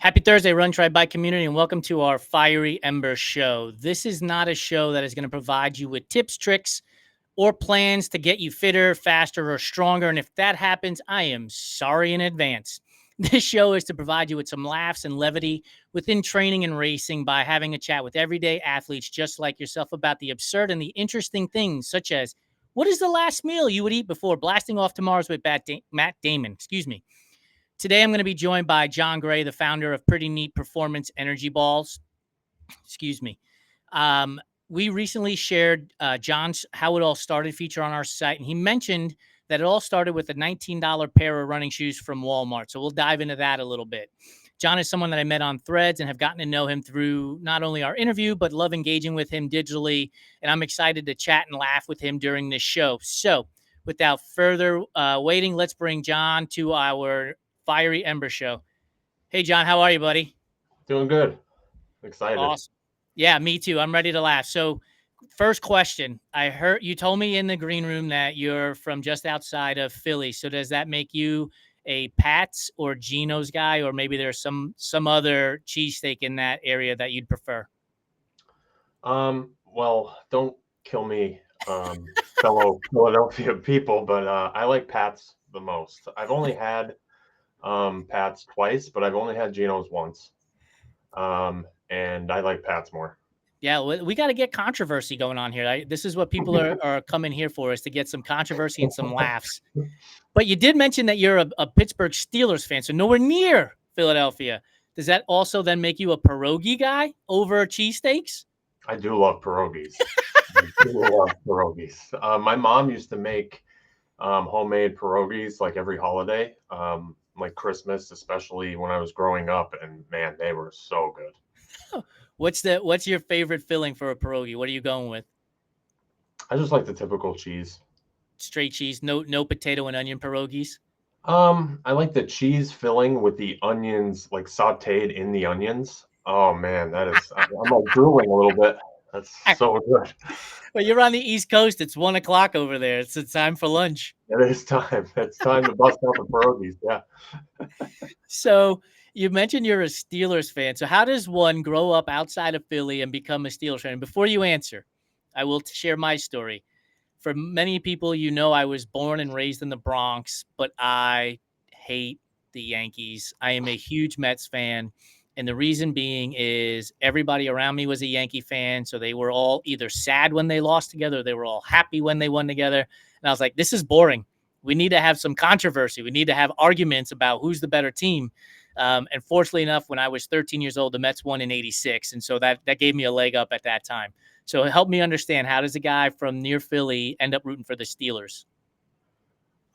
Happy Thursday, Run Try Bike community, and welcome to our Fiery Embers show. This is not a show that is going to provide you with tips, tricks, or plans to get you fitter, faster, or stronger. And if that happens, I am sorry in advance. This show is to provide you with some laughs and levity within training and racing by having a chat with everyday athletes just like yourself about the absurd and the interesting things, such as what is the last meal you would eat before blasting off to Mars with Matt Damon? Today, I'm going to be joined by John Gray, the founder of Pretty Neat Performance Energy Balls. Excuse me. We recently shared John's How It All Started feature on our site, and he mentioned that it all started with a $19 pair of running shoes from Walmart. So we'll dive into that a little bit. John is someone that I met on Threads and have gotten to know him through not only our interview, but love engaging with him digitally. And I'm excited to chat and laugh with him during this show. So without further waiting, let's bring John to our Fiery Ember show. Hey, John, how are you, buddy? Doing good. Excited. Awesome. Yeah, me too. I'm ready to laugh. So, first question. I heard you told me in the green room that you're from just outside of Philly. So, does that make you a Pat's or Geno's guy, or maybe there's some other cheesesteak in that area that you'd prefer? Well, don't kill me, fellow Philadelphia people, but I like Pat's the most. I've only had Pat's twice, but I've only had Geno's once. And I like Pat's more. Yeah, we got to get controversy going on here. This is what people are coming here for, is to get some controversy and some laughs. But you did mention that you're a Pittsburgh Steelers fan, so nowhere near Philadelphia. Does that also then make you a pierogi guy over cheesesteaks? I do love pierogies. I do love pierogies. My mom used to make homemade pierogies like every holiday, like Christmas, especially when I was growing up. And man, they were so good. What's your favorite filling for a pierogi? What are you going with? I just like the typical cheese. Straight cheese, no potato and onion pierogies. I like the cheese filling with the onions, like sautéed in the onions. Oh man, I'm like drooling a little bit. That's so good. Well, you're on the East Coast. It's 1:00 over there. It's time for lunch. It is time. It's time to bust out the pierogies. Yeah. So you mentioned you're a Steelers fan. So how does one grow up outside of Philly and become a Steelers fan? Before you answer, I will share my story. For many people, I was born and raised in the Bronx, but I hate the Yankees. I am a huge Mets fan. And the reason being is everybody around me was a Yankee fan. So they were all either sad when they lost together, or they were all happy when they won together. And I was like, this is boring. We need to have some controversy. We need to have arguments about who's the better team. And fortunately enough, when I was 13 years old, the Mets won in '86. And so that gave me a leg up at that time. So help me understand, how does a guy from near Philly end up rooting for the Steelers?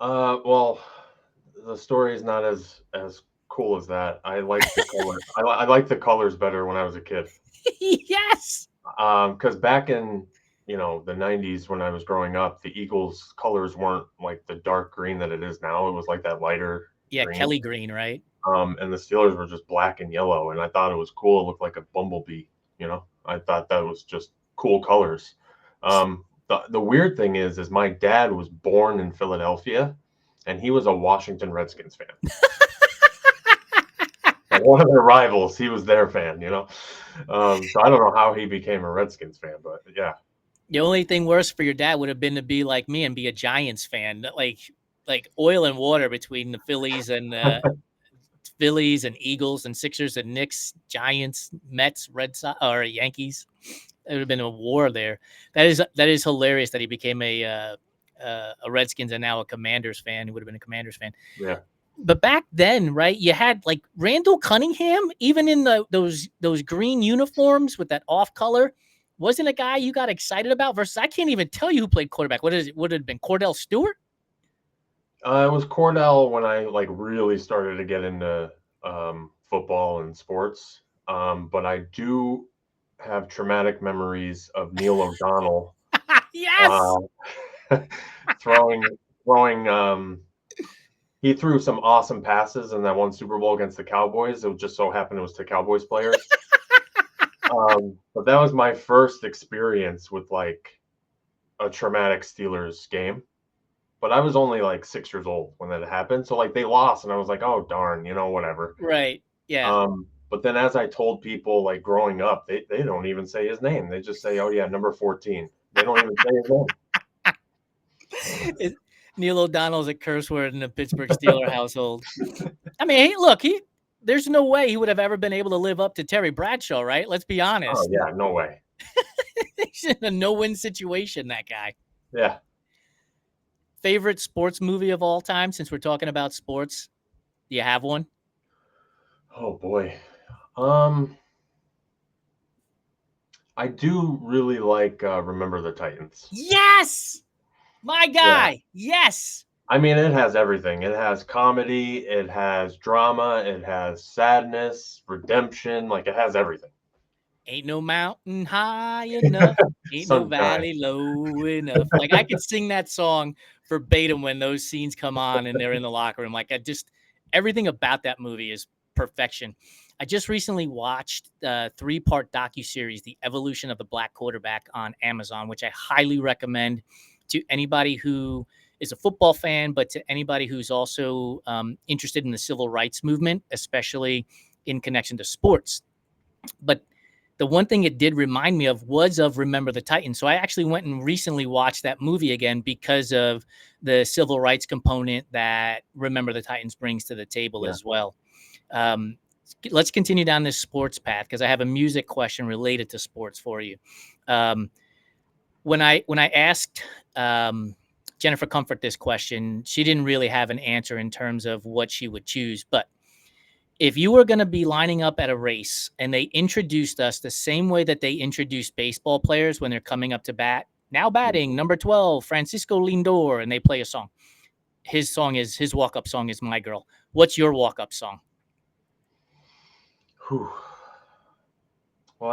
Well, the story is not as cool as that. I like the color. I like the colors better when I was a kid. Yes. Because back in the '90s when I was growing up, the Eagles colors weren't like the dark green that it is now. It was like that lighter green. Kelly green, right? And the Steelers were just black and yellow, and I thought it was cool. It looked like a bumblebee. I thought that was just cool colors. The weird thing is my dad was born in Philadelphia, and he was a Washington Redskins fan. Like one of their rivals, he was their fan. So I don't know how he became a Redskins fan, but yeah. The only thing worse for your dad would have been to be like me and be a Giants fan, like oil and water between the Phillies and Eagles and Sixers and Knicks, Giants, Mets, Red Sox, or Yankees. It would have been a war there. That is hilarious that he became a Redskins and now a Commanders fan. He would have been a Commanders fan. Yeah. But back then, right, you had like Randall Cunningham, even in those green uniforms with that off color, wasn't a guy you got excited about. Versus, I can't even tell you who played quarterback. What is it? Would it have been Cordell Stewart? It was Cordell when I really started to get into football and sports. But I do have traumatic memories of Neil O'Donnell. Yes. Throwing. He threw some awesome passes in that one Super Bowl against the Cowboys. It just so happened it was to Cowboys players. But that was my first experience with like a traumatic Steelers game. But I was only like 6 years old when that happened. So like they lost and I was like, oh darn, whatever. Right. Yeah. But then as I told people like growing up, they don't even say his name. They just say, "Oh yeah, number 14." They don't even say his name. Neil O'Donnell's a curse word in the Pittsburgh Steeler household. I mean, hey, look, there's no way he would have ever been able to live up to Terry Bradshaw, right? Let's be Oh honest. yeah, no way. He's in a no-win situation, that guy. Yeah. Favorite sports movie of all time, since we're talking about sports? Do you have one? Oh boy. I do really like Remember the Titans. Yes! My Yeah. guy. Yes. I mean, it has everything. It has comedy, it has drama, it has sadness, redemption. Like it has everything. Ain't no mountain high enough. Ain't no Sunshine. valley low enough. Like I could sing that song verbatim when those scenes come on and they're in the locker room. Like everything about that movie is perfection. I just recently watched the 3-part docuseries, The Evolution of the Black Quarterback, on Amazon, which I highly recommend to anybody who is a football fan, but to anybody who's also interested in the civil rights movement, especially in connection to sports. But the one thing it did remind me of was of Remember the Titans. So I actually went and recently watched that movie again because of the civil rights component that Remember the Titans brings to the table Yeah. as well. Let's continue down this sports path because I have a music question related to sports for you. When I asked Jennifer Comfort this question, she didn't really have an answer in terms of what she would choose, but if you were going to be lining up at a race and they introduced us the same way that they introduced baseball players when they're coming up to bat, now batting number 12, Francisco Lindor, and they play a song. His walk-up song is My Girl. What's your walk-up song? Whew. Well,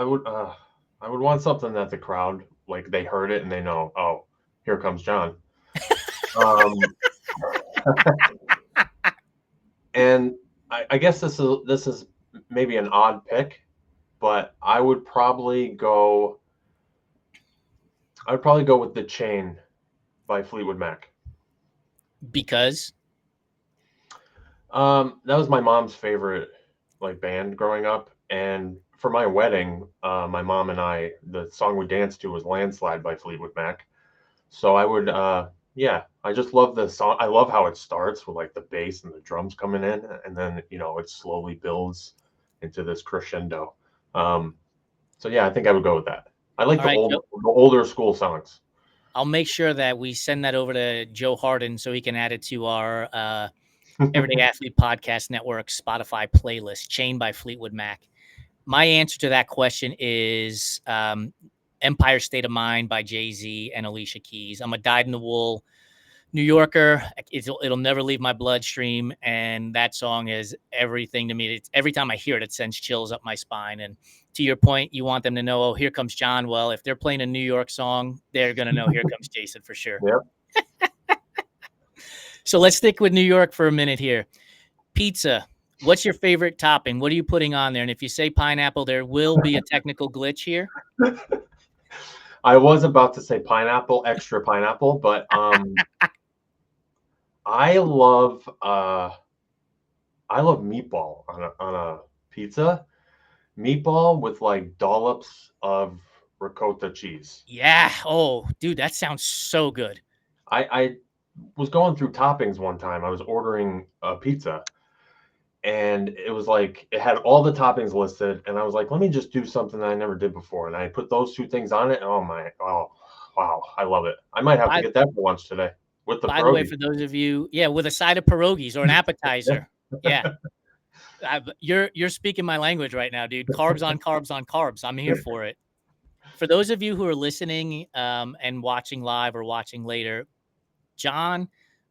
I would want something that the crowd, like they heard it and they know, oh, here comes John. Um, and I guess this is maybe an odd pick, but I would probably go with The Chain by Fleetwood Mac. Because That was my mom's favorite like band growing up, and for my wedding, my mom and I, the song we danced to was Landslide by Fleetwood Mac. So I would yeah, I just love the song. I love how it starts with like the bass and the drums coming in, and then it slowly builds into this crescendo. So yeah, I think I would go with that. I like all right, the older school songs. I'll make sure that we send that over to Joe Harden so he can add it to our Everyday Athlete Podcast Network Spotify playlist, Chain by Fleetwood Mac. My answer to that question is Empire State of Mind by Jay-Z and Alicia Keys. I'm a dyed-in-the-wool New Yorker. It'll never leave my bloodstream, and that song is everything to me. Every time I hear it, it sends chills up my spine. And to your point, you want them to know, oh, here comes John. Well, if they're playing a New York song, they're going to know here comes Jason for sure. Yep. So let's stick with New York for a minute here. Pizza. What's your favorite topping? What are you putting on there? And if you say pineapple, there will be a technical glitch here. I was about to say pineapple, extra pineapple, but I love meatball on a pizza. Meatball with like dollops of ricotta cheese. Yeah. Oh, dude, that sounds so good. I was going through toppings one time. I was ordering a pizza, and it was like it had all the toppings listed, and I was like, let me just do something that I never did before, and I put those two things on it. Oh wow, I love it. I might have to get that for lunch today with the By the way, pierogi. for those of you, with a side of pierogies or an appetizer. Yeah. You're speaking my language right now, dude. Carbs on carbs on carbs. I'm here for it. For those of you who are listening and watching live or watching later, John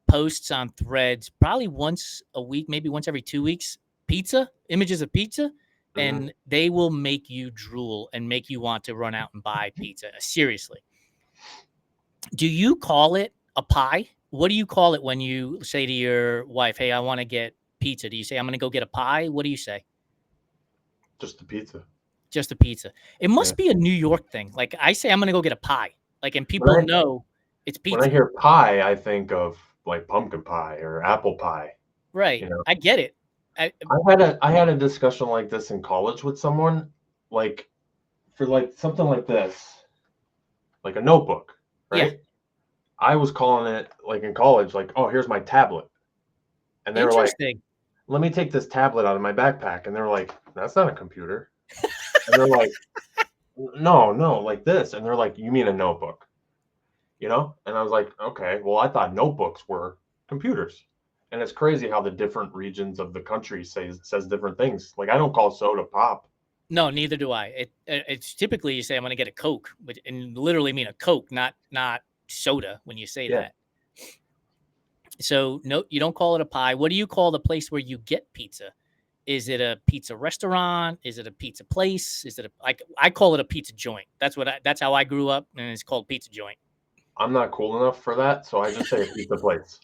posts on Threads probably once a week, maybe once every 2 weeks, images of pizza, and they will make you drool and make you want to run out and buy pizza. Seriously. Do you call it a pie? What do you call it when you say to your wife, hey, I want to get pizza? Do you say, I'm going to go get a pie? What do you say? Just the pizza. Just a pizza. It must be a New York thing. Like I say, I'm going to go get a pie. Like, and people know it's pizza. When I hear pie, I think of like pumpkin pie or apple pie. Right. I get it. I, I had a discussion like this in college with someone, like for like something like this, like a notebook, yeah, right? I was calling it like in college, like, oh, here's my tablet. And they were like, interesting. let me take this tablet out of my backpack. And they're like, that's not a computer. And they're like, no, no, like this. And they're like, you mean a notebook, you know? And I was like, okay, well, I thought notebooks were computers. And it's crazy how the different regions of the country says different things. Like I don't call soda pop. No, neither do I. It's typically you say I'm going to get a Coke, but and literally mean a Coke, not soda when you say Yeah. that. So no, you don't call it a pie. What do you call the place where you get pizza? Is it a pizza restaurant? Is it a pizza place? Is it a like I call it a pizza joint. That's how I grew up, and it's called pizza joint. I'm not cool enough for that, so I just say a pizza place.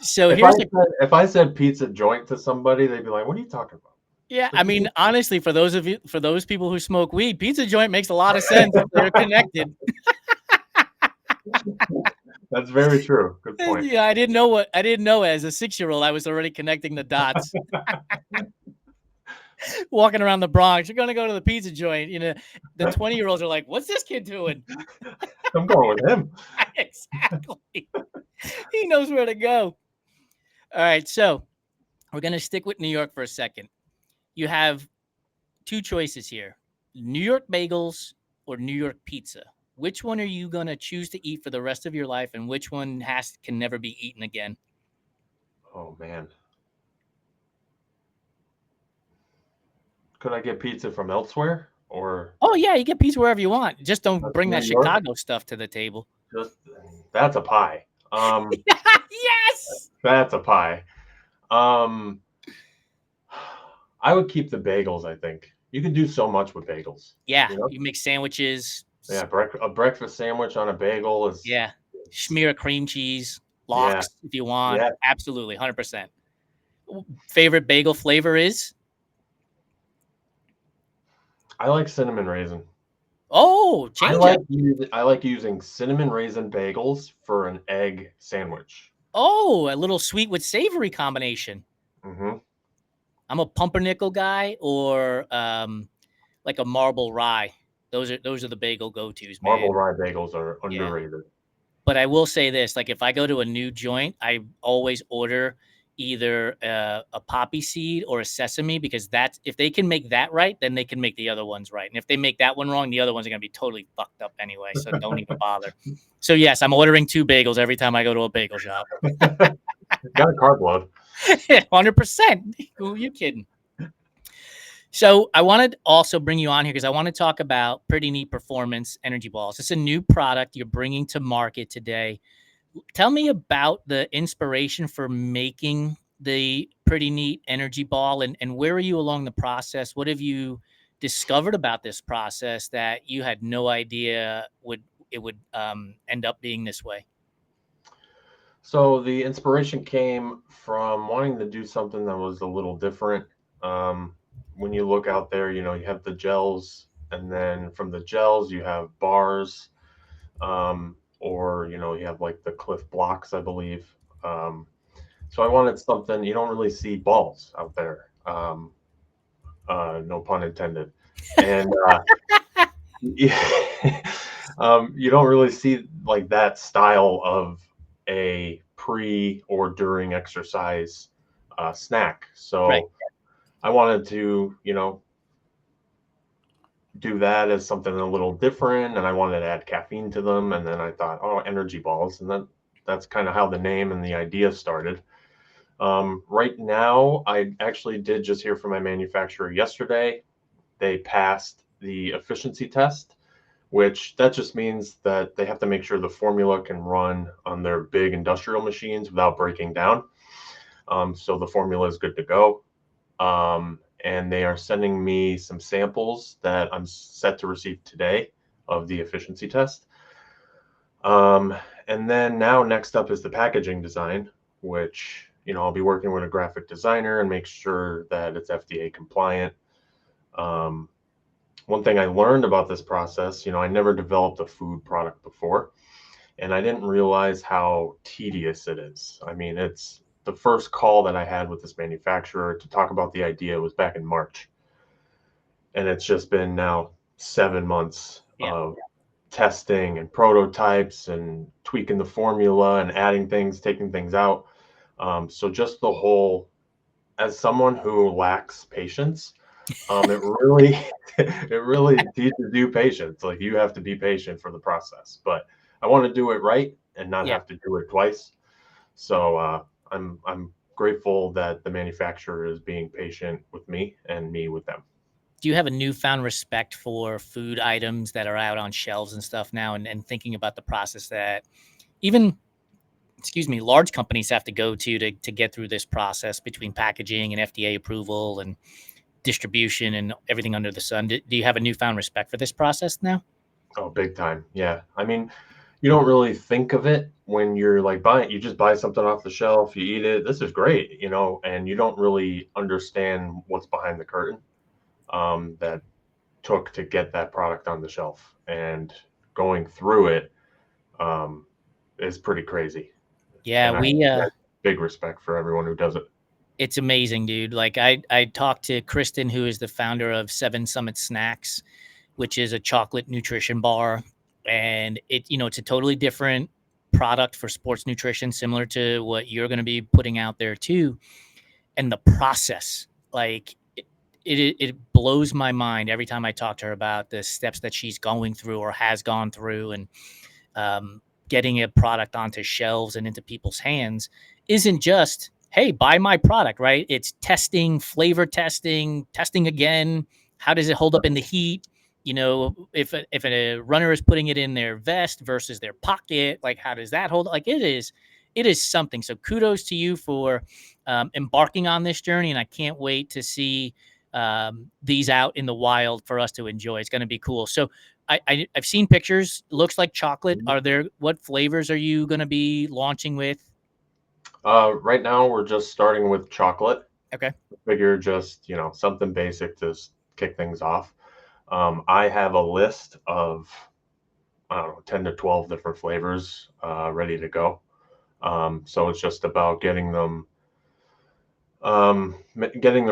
So here's the If I said pizza joint to somebody, they'd be like, "What are you talking about?" yeah. I mean, honestly, for those people who smoke weed, pizza joint makes a lot of sense. They're connected. That's very true. Good point. Yeah, I didn't know as a 6-year-old. I was already connecting the dots. Walking around the Bronx, you're gonna go to the pizza joint. You know, the 20-year-olds are like, "What's this kid doing?" I'm going with him. Exactly. He knows where to go. All right, so we're gonna stick with New York for a second. You have two choices here: New York bagels or New York pizza. Which one are you gonna choose to eat for the rest of your life, and which one can never be eaten again? Oh man, could I get pizza from elsewhere or Oh yeah, you get pizza wherever you want. Just don't just bring New that York? Chicago stuff to the table. Just that's a pie. Yes. That's a pie. Um, I would keep the bagels. I think you can do so much with bagels. Yeah, You know, you make sandwiches. yeah, a breakfast sandwich on a bagel is Yeah, smear of cream cheese, yeah, lox if you want. yeah. Absolutely, 100%. Favorite bagel flavor is? I like cinnamon raisin. Oh, change up. I like using cinnamon raisin bagels for an egg sandwich. Oh, a little sweet with savory combination. Hmm. I'm a pumpernickel guy or like a marble rye. Those are the bagel go-tos, Marble man. rye bagels are Yeah. underrated. But I will say this, like if I go to a new joint, I always order either a poppy seed or a sesame because that's if they can make that right, then they can make the other ones right. And if they make that one wrong, the other ones are going to be totally fucked up anyway. So don't even bother. So yes, I'm ordering 2 bagels every time I go to a bagel shop. Got a carb load. 100%. Who are you kidding? So I wanted to also bring you on here because I want to talk about Pretty Neat Performance Energy Balls. It's a new product you're bringing to market today. Tell me about the inspiration for making the Pretty Neat Energy Ball and where are you along the process? What have you discovered about this process that you had no idea would end up being this way? So the inspiration came from wanting to do something that was a little different. Um, when you look out there, you know, you have the gels, and then from the gels, you have bars, or you know, you have like the Cliff Blocks, I believe. Um, so I wanted something you don't really see balls out there. No pun intended. And you don't really see like that style of a pre or during exercise snack. Right. So I wanted to, you know, do that as something a little different, and I wanted to add caffeine to them. And then I thought, oh, energy balls, and then that's kind of how the name and the idea started. Right now, I actually did just hear from my manufacturer yesterday. They passed the efficiency test, which that just means that they have to make sure the formula can run on their big industrial machines without breaking down. So the formula is good to go. And they are sending me some samples that I'm set to receive today of the efficiency test. Um, and then now next up is the packaging design, which, you know, I'll be working with a graphic designer and make sure that it's FDA compliant. Um, One thing I learned about this process, you know, I never developed a food product before. and I didn't realize how tedious it is. I mean, it's the first call that I had with this manufacturer to talk about the idea was back in March, and it's just been now 7 months Yeah. of testing and prototypes and tweaking the formula and adding things, taking things out. So just the whole, as someone who lacks patience, it really it really teaches you patience. Like you have to be patient for the process. But I want to do it right and not Yeah. have to do it twice. So I'm grateful that the manufacturer is being patient with me and me with them. Do you have a newfound respect for food items that are out on shelves and stuff now, and thinking about the process that even, excuse me, large companies have to go to get through this process between packaging and FDA approval and distribution and everything under the sun? Do you have a newfound respect for this process now? Oh, big time. Yeah. I mean, you don't really think of it when you're like buying, you just buy something off the shelf, you eat it. This is great, and you don't really understand what's behind the curtain that took to get that product on the shelf. And going through it is pretty crazy. Yeah, And I have big respect for everyone who does it. it's amazing, dude. Like I talked to Kristen, who is the founder of Seven Summit Snacks, which is a chocolate nutrition bar, and it's a totally different product for sports nutrition, similar to what you're going to be putting out there too. And the process, like it blows my mind every time I talk to her about the steps that she's going through or has gone through, and getting a product onto shelves and into people's hands isn't just, hey, buy my product, right? It's testing, flavor testing, testing again. How does it hold up in the heat? If a runner is putting it in their vest versus their pocket, like how does that hold? Like it is something. So kudos to you for embarking on this journey, and I can't wait to see these out in the wild for us to enjoy. It's going to be cool. So I've seen pictures. Looks like chocolate. What flavors are you going to be launching with? Right now, we're just starting with chocolate. Okay. Figure just, something basic to kick things off. I have a list of, I don't know, 10 to 12 different flavors ready to go. So it's just about getting the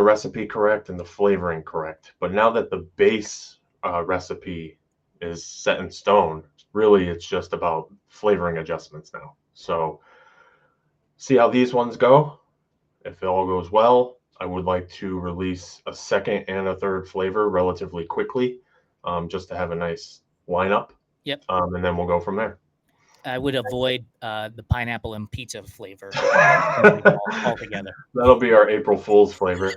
recipe correct and the flavoring correct. But now that the base recipe is set in stone, really it's just about flavoring adjustments now. So see how these ones go. If it all goes well, I would like to release a second and a third flavor relatively quickly, just to have a nice lineup. Yep. And then we'll go from there. I would avoid the pineapple and pizza flavor altogether. That'll be our April Fool's flavor.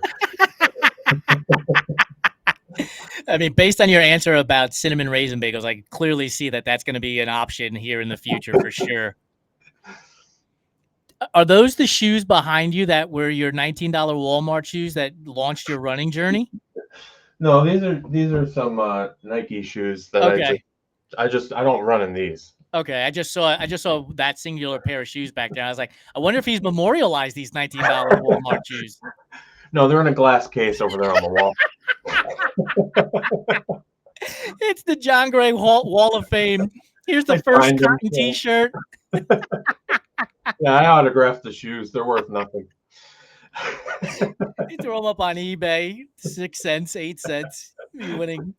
I mean, based on your answer about cinnamon raisin bagels, I clearly see that that's going to be an option here in the future for sure. Are those the shoes behind you that were your $19 Walmart shoes that launched your running journey? No, these are some Nike shoes that Okay. I don't run in these. Okay, I just saw that singular pair of shoes back there. I was like, I wonder if he's memorialized these $19 Walmart shoes. No, they're in a glass case over there on the wall. It's the John Gray Wall of Fame. Here's the first cotton T-shirt. Yeah, I autographed the shoes. They're worth nothing. You throw them up on eBay, 6 cents, 8 cents. You're winning.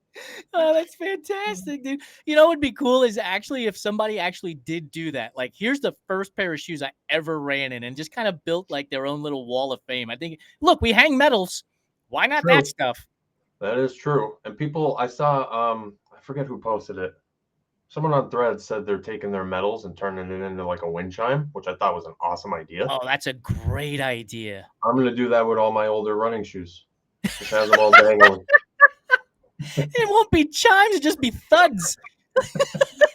Oh, that's fantastic, dude. You know what would be cool is actually if somebody actually did do that. Like, here's the first pair of shoes I ever ran in, and just kind of built like their own little wall of fame. I think, look, we hang medals. Why not that stuff? That is true. And people, I saw, I forget who posted it. Someone on Threads said they're taking their medals and turning it into like a wind chime, which I thought was an awesome idea. Oh, that's a great idea. I'm going to do that with all my older running shoes. Just have them all dangling. It won't be chimes, it'll just be thuds.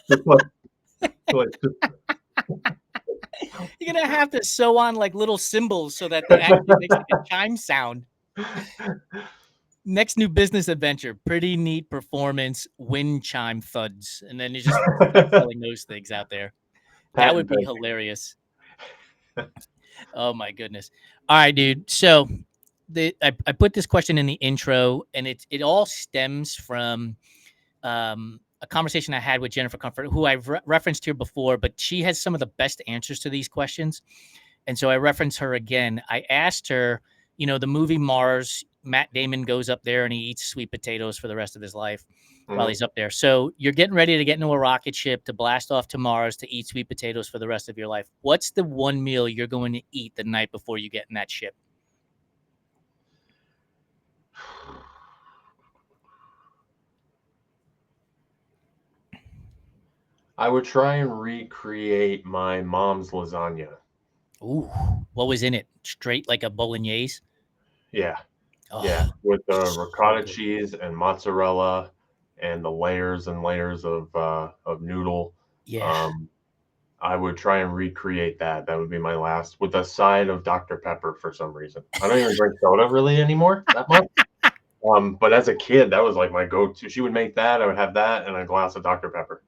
You're gonna have to sew on like little cymbals so that they actually make like a chime sound. Next new business adventure, pretty neat performance, wind chime thuds, and then you just selling those things out there. That would be hilarious. Oh my goodness! All right, dude. So I put this question in the intro, and it all stems from a conversation I had with Jennifer Comfort, who I've referenced here before, but she has some of the best answers to these questions. And so I reference her again. I asked her, the movie Mars, Matt Damon goes up there and he eats sweet potatoes for the rest of his life while he's up there. So you're getting ready to get into a rocket ship to blast off to Mars to eat sweet potatoes for the rest of your life. What's the one meal you're going to eat the night before you get in that ship? I would try and recreate my mom's lasagna. Ooh, what was in it? Straight like a bolognese? Yeah, yeah, Oh, with the so ricotta good. cheese and mozzarella and the layers and layers of noodle. Yeah. Um, I would try and recreate that. That would be my last, with a side of Dr. Pepper for some reason. I don't even drink soda really anymore that much. But as a kid, that was like my go-to. She would make that. I would have that and a glass of Dr. Pepper.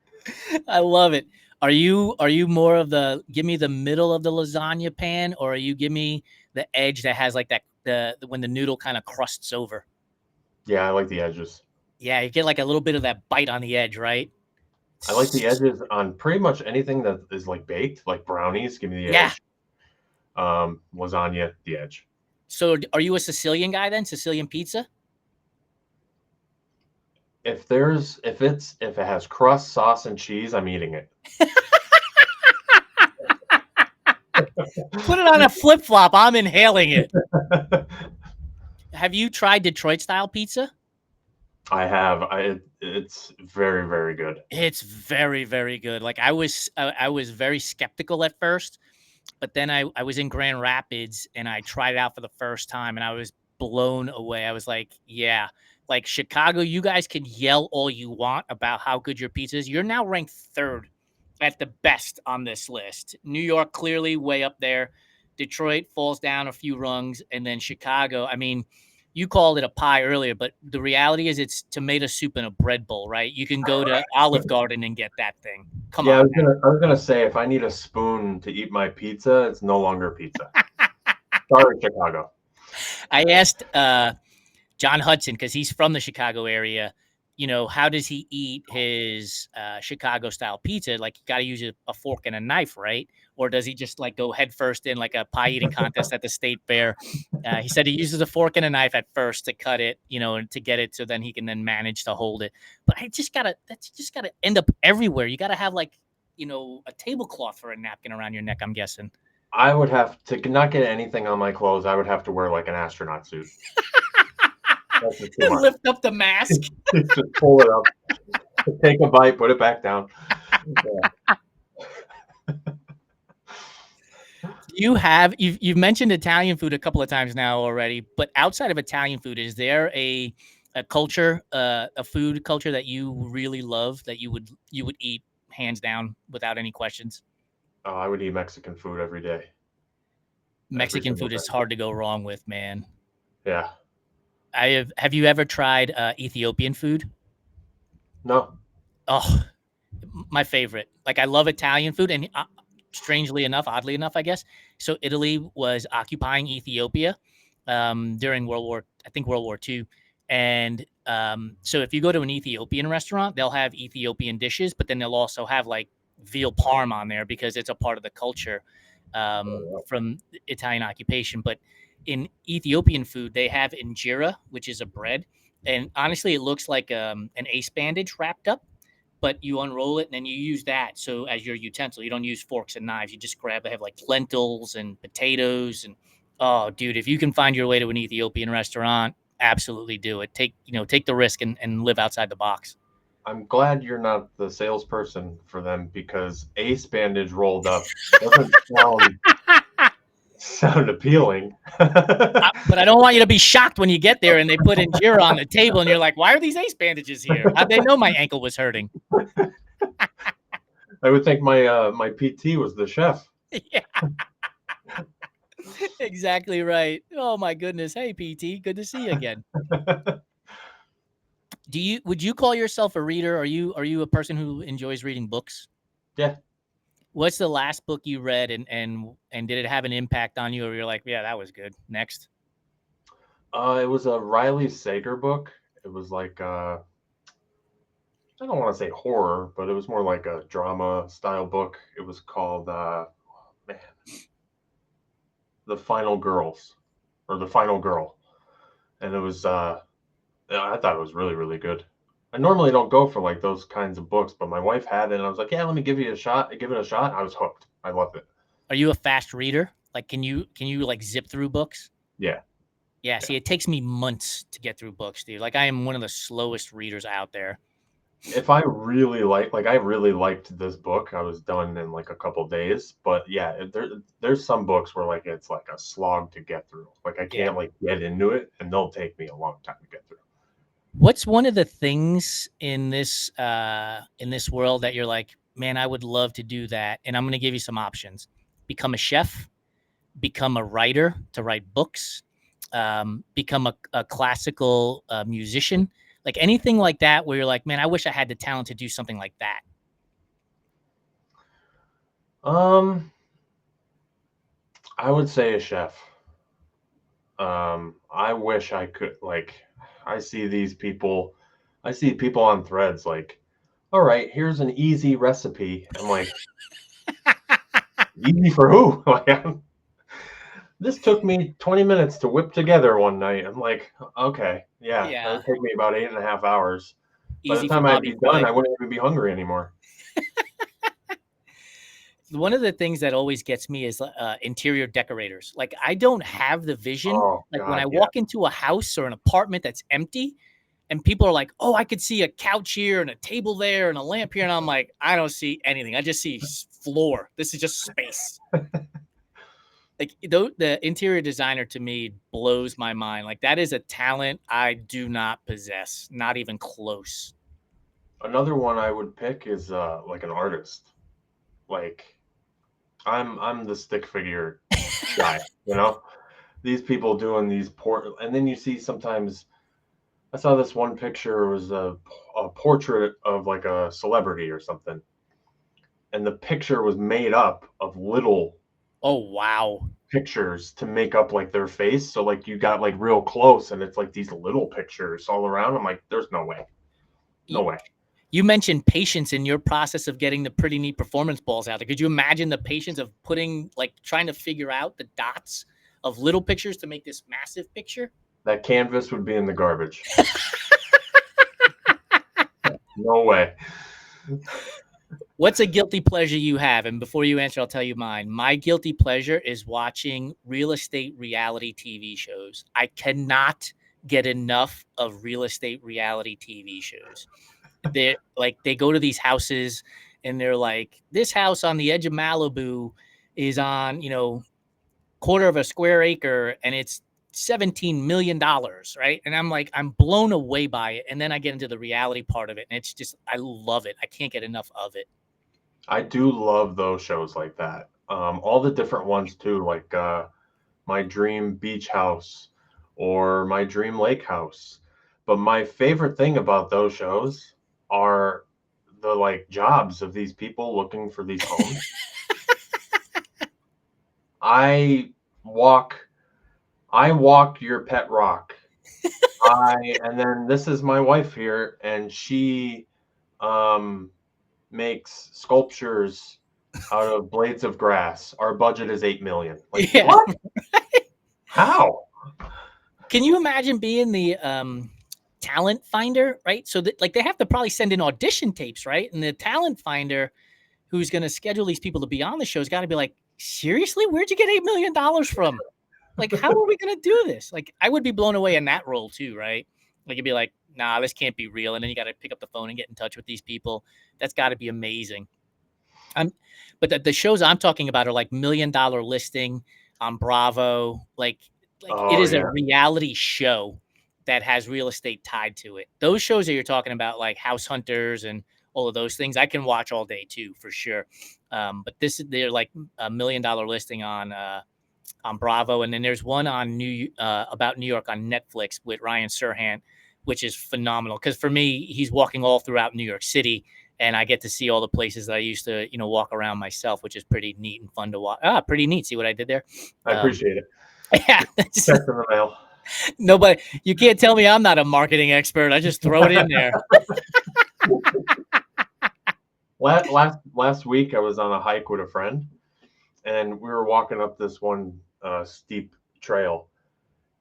I love it. Are you more of the give me the middle of the lasagna pan, or are you give me the edge that has like that when the noodle kind of crusts over? Yeah, I like the edges. Yeah, you get like a little bit of that bite on the edge, right? I like the edges on pretty much anything that is like baked, like brownies. Give me the Yeah. edge. Lasagna, the edge. So are you a Sicilian guy then? Sicilian pizza? If it has crust, sauce, and cheese, I'm eating it. Put it on a flip flop. I'm inhaling it. Have you tried Detroit style pizza? I have. It's very, very good. It's very, very good. Like I was very skeptical at first, but then I was in Grand Rapids and I tried it out for the first time and I was blown away. I was like, yeah, like Chicago, you guys can yell all you want about how good your pizza is. You're now ranked third at the best on this list. New York clearly way up there. Detroit falls down a few rungs, and then Chicago. I mean, you called it a pie earlier, but the reality is it's tomato soup in a bread bowl, right? You can go to Olive Garden and get that thing. Come Yeah, on I was gonna say if I need a spoon to eat my pizza, it's no longer pizza. Sorry, Chicago. I asked John Hudson because he's from the Chicago area. How does he eat his Chicago style pizza? Like, you got to use a fork and a knife, right? Or does he just like go head first in like a pie eating contest at the state fair? He said he uses a fork and a knife at first to cut it, and to get it so then he can then manage to hold it. But that's just gotta end up everywhere. You gotta have like, a tablecloth for a napkin around your neck, I'm guessing. I would have to not get anything on my clothes. I would have to wear like an astronaut suit. That's just too much. Lift up the mask. Just pull it up, take a bite, put it back down. Yeah. You've mentioned Italian food a couple of times now already, but outside of Italian food, is there a culture, a food culture that you really love that you would eat hands down without any questions? Oh, I would eat Mexican food every day, every Mexican single food is day. hard to go wrong with, man. Yeah. Have you ever tried Ethiopian food? No. Oh, my favorite. Like, I love Italian food, and strangely enough, oddly enough, I guess. So Italy was occupying Ethiopia during World War II, and so if you go to an Ethiopian restaurant, they'll have Ethiopian dishes, but then they'll also have like veal parm on there because it's a part of the culture from Italian occupation. But in Ethiopian food, they have injera, which is a bread, and honestly, it looks like an ace bandage wrapped up, but you unroll it and then you use that so as your utensil. You don't use forks and knives. You just grab. They have like lentils and potatoes and oh, dude, if you can find your way to an Ethiopian restaurant, absolutely do it. Take the risk and live outside the box. I'm glad you're not the salesperson for them because ace bandage rolled up doesn't sound appealing. But I don't want you to be shocked when you get there and they put injera on the table and you're like, why are these ace bandages here? How'd they know my ankle was hurting? I would think my PT was the chef. Yeah, exactly right. Oh my goodness. Hey, PT, good to see you again. Would you call yourself a reader? Are you a person who enjoys reading books? Yeah. What's the last book you read and did it have an impact on you or you're like, yeah, that was good. Next. It was a Riley Sager book. It was like I don't want to say horror, but it was more like a drama style book. It was called man, The Final Girls or The Final Girl, and it was I thought it was really really good. I normally don't go for like those kinds of books, but my wife had it, and I was like, yeah, let me give you a shot. Give it a shot. I was hooked. I loved it. Are you a fast reader? Like, can you like zip through books? Yeah. Yeah. See, it takes me months to get through books, dude. Like, I am one of the slowest readers out there. If I really I really liked this book, I was done in like a couple days. But yeah, there's some books where like it's like a slog to get through. Like I can't like get into it, and they'll take me a long time to get through. What's one of the things in this world that you're like, man, I would love to do that? And I'm going to give you some options: become a chef, become a writer to write books, become a classical musician, like anything like that, where you're like, man, I wish I had the talent to do something like that. I would say a chef. I wish I could like. I see these people. I see people on threads like, all right, here's an easy recipe. I'm like, easy for who? Like, this took me 20 minutes to whip together one night. I'm like, okay, yeah, that would take me about 8.5 hours. By the time I'd be done, I wouldn't even be hungry anymore. One of the things that always gets me is interior decorators. Like, I don't have the vision. When I walk into a house or an apartment that's empty, and people are like, oh, I could see a couch here and a table there and a lamp here. And I'm like, I don't see anything. I just see floor. This is just space. Like, the interior designer to me blows my mind. Like, that is a talent I do not possess, not even close. Another one I would pick is like an artist. Like, I'm the stick figure guy, you know? These people doing these and then you see sometimes I saw this one picture, it was a portrait of like a celebrity or something. And the picture was made up of little pictures to make up like their face. So like you got like real close and it's like these little pictures all around. I'm like, there's no way. No way. You mentioned patience in your process of getting the pretty neat performance balls out there. Could you imagine the patience of trying to figure out the dots of little pictures to make this massive picture? That canvas would be in the garbage. No way. What's a guilty pleasure you have? And before you answer, I'll tell you mine. My guilty pleasure is watching real estate reality TV shows. I cannot get enough of real estate reality TV shows. They go to these houses and they're like, this house on the edge of Malibu is on, quarter of a square acre and it's $17 million. Right. And I'm like, I'm blown away by it. And then I get into the reality part of it. And it's just, I love it. I can't get enough of it. I do love those shows like that. All the different ones too, like My Dream Beach House or My Dream Lake House. But my favorite thing about those shows are the like jobs of these people looking for these homes. I walk your pet rock. And then this is my wife here, and she makes sculptures out of blades of grass. Our budget is $8 million. Like, what? How? Can you imagine being the talent finder, right? So that, like, they have to probably send in audition tapes, right? And the talent finder who's going to schedule these people to be on the show has got to be like, seriously, where'd you get $8 million from? Like, how are we going to do this? Like, I would be blown away in that role too, right? Like, you'd be like, nah, this can't be real. And then you got to pick up the phone and get in touch with these people. That's got to be amazing. But the shows I'm talking about are like $1 Million Listing on Bravo. Like it is a reality show that has real estate tied to it. Those shows that you're talking about, like House Hunters and all of those things, I can watch all day too, for sure. But they're like $1 Million Listing on Bravo, and then there's one on about New York on Netflix with Ryan Serhant, which is phenomenal. Because for me, he's walking all throughout New York City, and I get to see all the places that I used to, walk around myself, which is pretty neat and fun to watch. Pretty neat. See what I did there? I appreciate it. Yeah. Check in the mail. Nobody, you can't tell me I'm not a marketing expert. I just throw it in there. Last week I was on a hike with a friend, and we were walking up this one steep trail,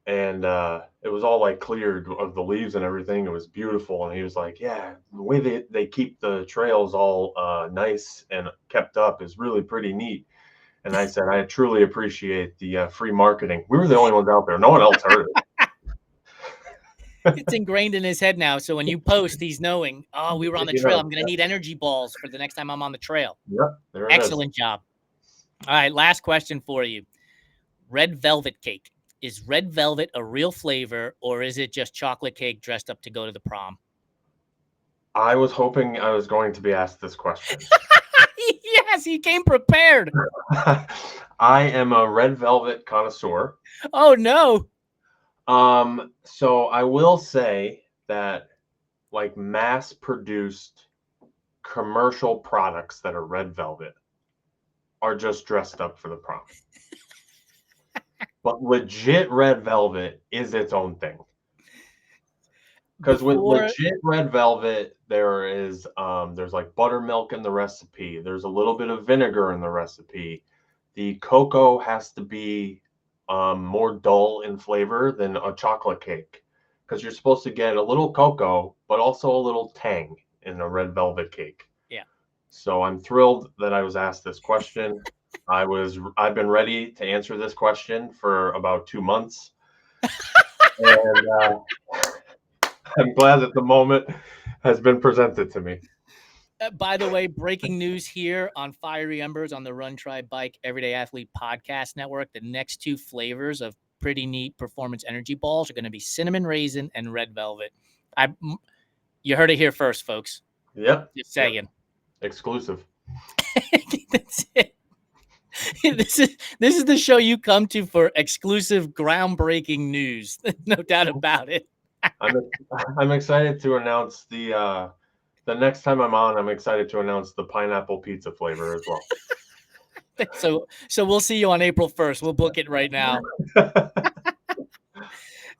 and it was all like cleared of the leaves and everything. It was beautiful, and he was like, "Yeah, the way they keep the trails all nice and kept up is really pretty neat." And I said, "I truly appreciate the free marketing." We were the only ones out there; no one else heard it. It's ingrained in his head now. So when you post, he's knowing, oh, we were on the trail. I'm going to need energy balls for the next time I'm on the trail. Yep, there it is. Excellent job. All right, last question for you. Red velvet cake. Is red velvet a real flavor, or is it just chocolate cake dressed up to go to the prom? I was hoping I was going to be asked this question. Yes, he came prepared. I am a red velvet connoisseur. Oh, no. So I will say that like mass produced commercial products that are red velvet are just dressed up for the prom. But legit red velvet is its own thing. Because with legit red velvet, there's like buttermilk in the recipe. There's a little bit of vinegar in the recipe. The cocoa has to be more dull in flavor than a chocolate cake, because you're supposed to get a little cocoa, but also a little tang in a red velvet cake. Yeah. So I'm thrilled that I was asked this question. I've been ready to answer this question for about 2 months. And I'm glad that the moment has been presented to me. By the way, breaking news here on Fiery Embers on the Run Try Bike Everyday Athlete Podcast Network. The next two flavors of pretty neat performance energy balls are going to be cinnamon raisin and red velvet. You heard it here first, folks. Yep. Just saying. Yep. Exclusive. That's it. This is the show you come to for exclusive, groundbreaking news. No doubt about it. I'm excited to announce the next time I'm on. I'm excited to announce the pineapple pizza flavor as well. So we'll see you on April 1st. We'll book it right now.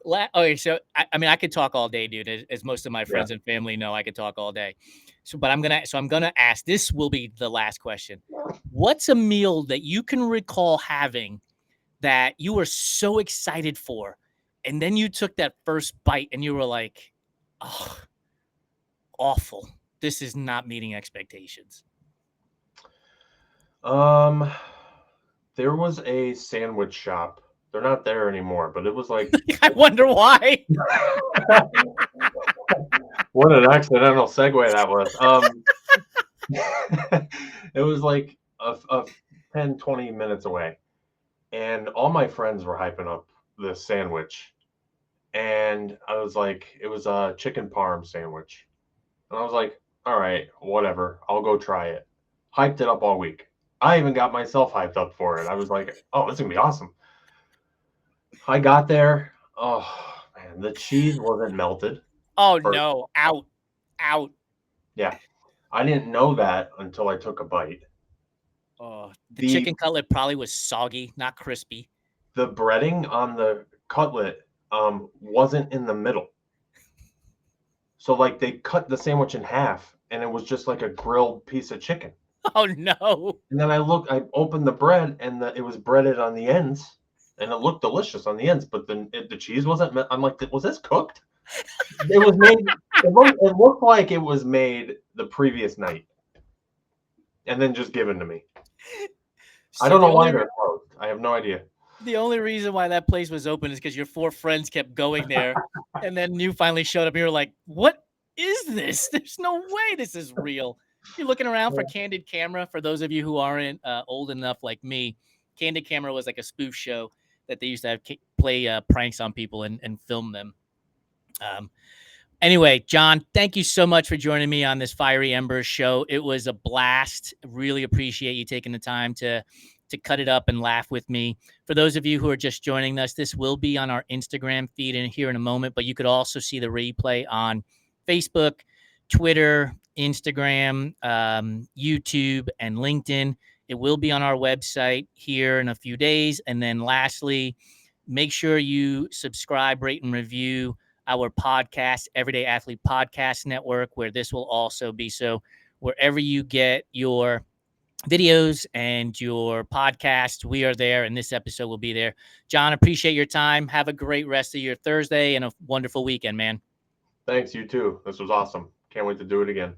Okay, so I mean, I could talk all day, dude. As most of my friends and family know, I could talk all day. But I'm gonna ask. This will be the last question. What's a meal that you can recall having that you were so excited for, and then you took that first bite and you were like, "Oh, awful! This is not meeting expectations." There was a sandwich shop. They're not there anymore, but it was like I wonder why. What an accidental segue that was. It was like a 10, 20 minutes away, and all my friends were hyping up this sandwich, and I was like, it was a chicken parm sandwich, and I was like, all right, whatever, I'll go try it. Hyped it up all week. I even got myself hyped up for it. I was like, oh, this is gonna be awesome. I got there. Oh man, the cheese wasn't melted. Oh no, out. Yeah, I didn't know that until I took a bite. Oh, the chicken cutlet probably was soggy, not crispy. The breading on the cutlet wasn't in the middle. So like they cut the sandwich in half, and it was just like a grilled piece of chicken. Oh no. And then I opened the bread, and it was breaded on the ends, and it looked delicious on the ends, but then the cheese wasn't. I'm like, was this cooked? It was made. It looked like it was made the previous night, and then just given to me. So I don't know why they're closed. I have no idea. The only reason why that place was open is because your 4 friends kept going there, and then you finally showed up. And you were like, "What is this? There's no way this is real." You're looking around for Candid Camera. For those of you who aren't old enough like me, Candid Camera was like a spoof show that they used to have play pranks on people and film them. Anyway, John, thank you so much for joining me on this Fiery Embers show. It was a blast. Really appreciate you taking the time to cut it up and laugh with me. For those of you who are just joining us, this will be on our Instagram feed here in a moment, but you could also see the replay on Facebook, Twitter, Instagram, YouTube, and LinkedIn. It will be on our website here in a few days. And then lastly, make sure you subscribe, rate, and review our podcast, Everyday Athlete Podcast Network, where this will also be. So wherever you get your videos and your podcast. We are there, and this episode will be there. John, appreciate your time. Have a great rest of your Thursday and a wonderful weekend, man. Thanks, you too. This was awesome. Can't wait to do it again.